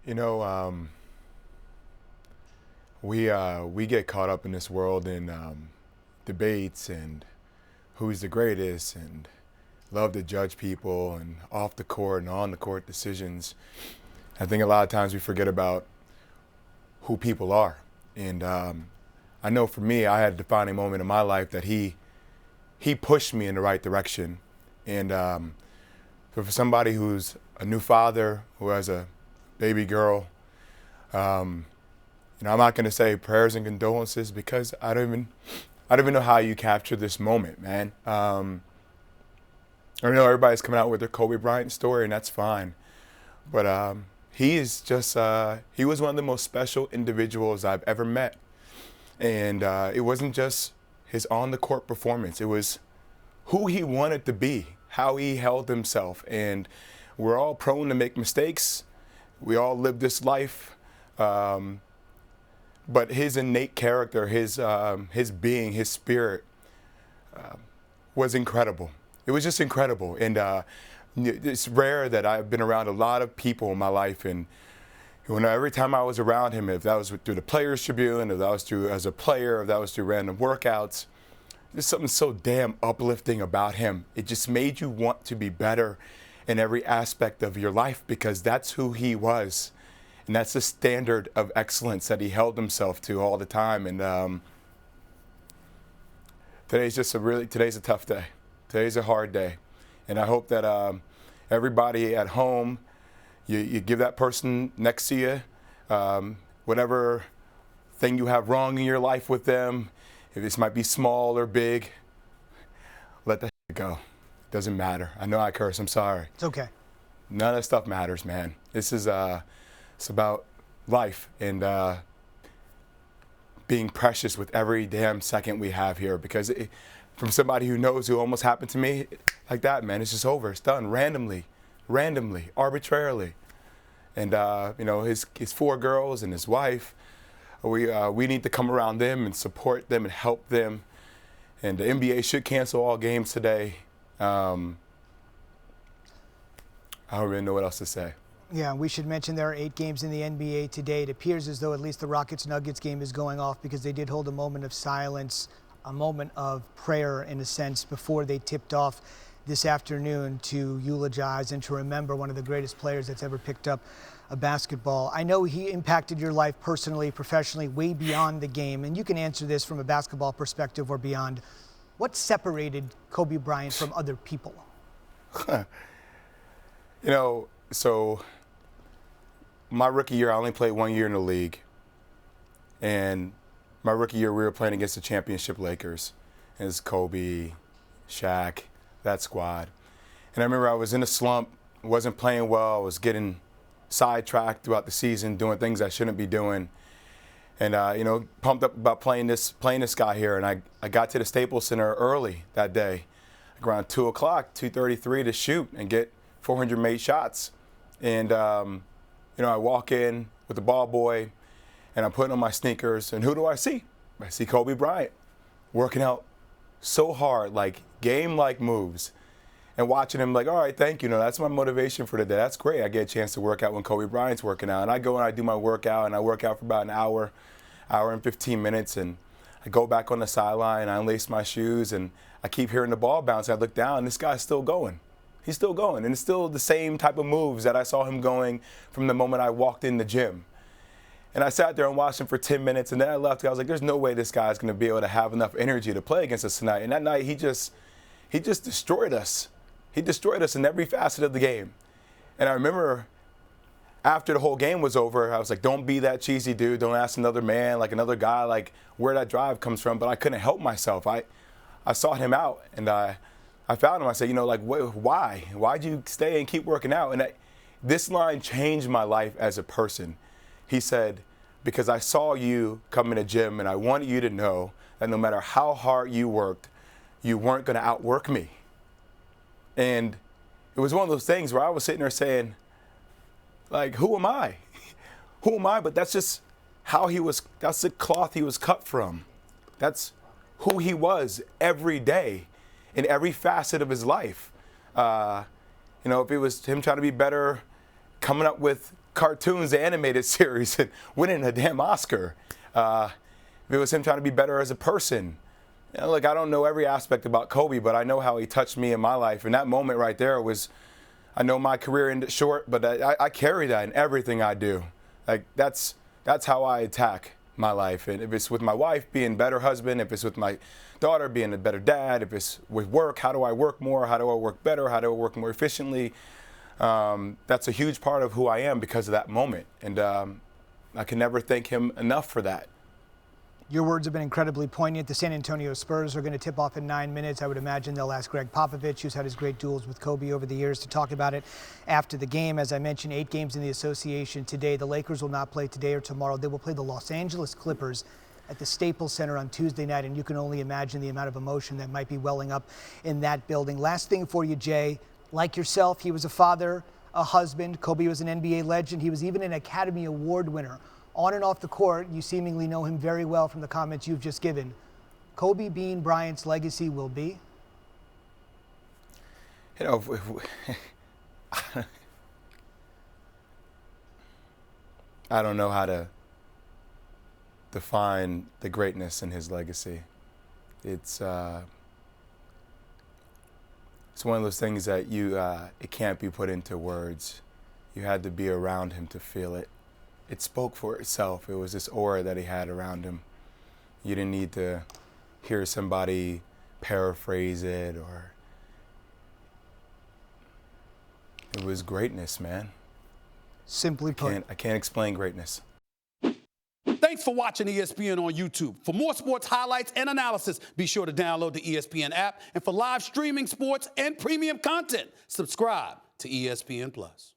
You know, we get caught up in this world in debates and who's the greatest and love to judge people and off the court and on the court decisions. I think a lot of times we forget about who people are. And I know for me, I had a defining moment in my life that he pushed me in the right direction. And for somebody who's a new father, who has a baby girl, I'm not going to say prayers and condolences because I don't even know how you capture this moment, man. I know everybody's coming out with their Kobe Bryant story, and that's fine. But he is just, he was one of the most special individuals I've ever met. And it wasn't just his on-the-court performance. It was who he wanted to be, how he held himself. And we're all prone to make mistakes. We all live this life. But his innate character, his being, his spirit was incredible. It was just incredible. And it's rare that I've been around a lot of people in my life. And every time I was around him, if that was through the Players Tribune, if that was through as a player, if that was through random workouts, there's something so damn uplifting about him. It just made you want to be better in every aspect of your life because that's who he was. And that's the standard of excellence that he held himself to all the time. And today's a tough day. Today's a hard day. And I hope that everybody at home, you give that person next to you, whatever thing you have wrong in your life with them, if this might be small or big, let that go. It doesn't matter. I know I curse. I'm sorry. It's okay. None of that stuff matters, man. This is it's about life and being precious with every damn second we have here. Because from somebody who knows who almost happened to me like that, man, it's just over. It's done randomly, arbitrarily. And his 4 girls and his wife, we need to come around them and support them and help them. And the NBA should cancel all games today. I don't really know what else to say. Yeah, we should mention there are 8 games in the NBA today. It appears as though at least the Rockets-Nuggets game is going off because they did hold a moment of silence, a moment of prayer in a sense before they tipped off this afternoon to eulogize and to remember one of the greatest players that's ever picked up a basketball. I know he impacted your life personally, professionally, way beyond the game, and you can answer this from a basketball perspective or beyond. What separated Kobe Bryant from other people? So my rookie year, I only played 1 year in the league. And my rookie year, we were playing against the championship Lakers. And it's Kobe, Shaq, that squad. And I remember I was in a slump, wasn't playing well, I was getting sidetracked throughout the season, doing things I shouldn't be doing. And, pumped up about playing this guy here. And I got to the Staples Center early that day, around 2 o'clock, 2:33 to shoot and get 400 made shots. And, I walk in with the ball boy, and I'm putting on my sneakers, and who do I see? I see Kobe Bryant working out so hard, like game-like moves, and watching him like, all right, thank you. That's my motivation for the day. That's great. I get a chance to work out when Kobe Bryant's working out. And I go and I do my workout, and I work out for about an hour and 15 minutes, and I go back on the sideline, I unlace my shoes, and I keep hearing the ball bounce. I look down, and this guy's still going. He's still going, and it's still the same type of moves that I saw him going from the moment I walked in the gym. And I sat there and watched him for 10 minutes, and then I left. I was like, there's no way this guy's going to be able to have enough energy to play against us tonight. And that night, he just destroyed us. He destroyed us in every facet of the game. And I remember after the whole game was over, I was like, don't be that cheesy dude. Don't ask another man, like another guy, like where that drive comes from. But I couldn't help myself. I sought him out, and I found him. I said, why? Why'd you stay and keep working out? And this line changed my life as a person. He said, because I saw you come in a gym, and I wanted you to know that no matter how hard you worked, you weren't going to outwork me. And it was one of those things where I was sitting there saying, like, who am I? Who am I? But that's just how he was. That's the cloth he was cut from. That's who he was every day in every facet of his life. If it was him trying to be better, coming up with cartoons, the animated series, and winning a damn Oscar. If it was him trying to be better as a person. You know, look, I don't know every aspect about Kobe, but I know how he touched me in my life. And that moment right there was, I know my career ended short, but I carry that in everything I do. Like, that's how I attack my life. And if it's with my wife, being a better husband, if it's with my daughter, being a better dad, if it's with work, how do I work more? How do I work better? How do I work more efficiently? That's a huge part of who I am because of that moment. And I can never thank him enough for that. Your words have been incredibly poignant. The San Antonio Spurs are going to tip off in 9 minutes. I would imagine they'll ask Greg Popovich, who's had his great duels with Kobe over the years, to talk about it after the game. As I mentioned, 8 games in the association today. The Lakers will not play today or tomorrow. They will play the Los Angeles Clippers at the Staples Center on Tuesday night, and you can only imagine the amount of emotion that might be welling up in that building. Last thing for you, Jay. Like yourself, he was a father, a husband. Kobe was an NBA legend. He was even an Academy Award winner. On and off the court, you seemingly know him very well from the comments you've just given. Kobe Bean Bryant's legacy will be? You know, I don't know how to define the greatness in his legacy. It's one of those things that it can't be put into words. You had to be around him to feel it. It spoke for itself. It was this aura that he had around him. You didn't need to hear somebody paraphrase it, or it was greatness, man. Simply put. I can't explain greatness. Thanks for watching ESPN on YouTube. For more sports highlights and analysis, be sure to download the ESPN app. And for live streaming sports and premium content, subscribe to ESPN+.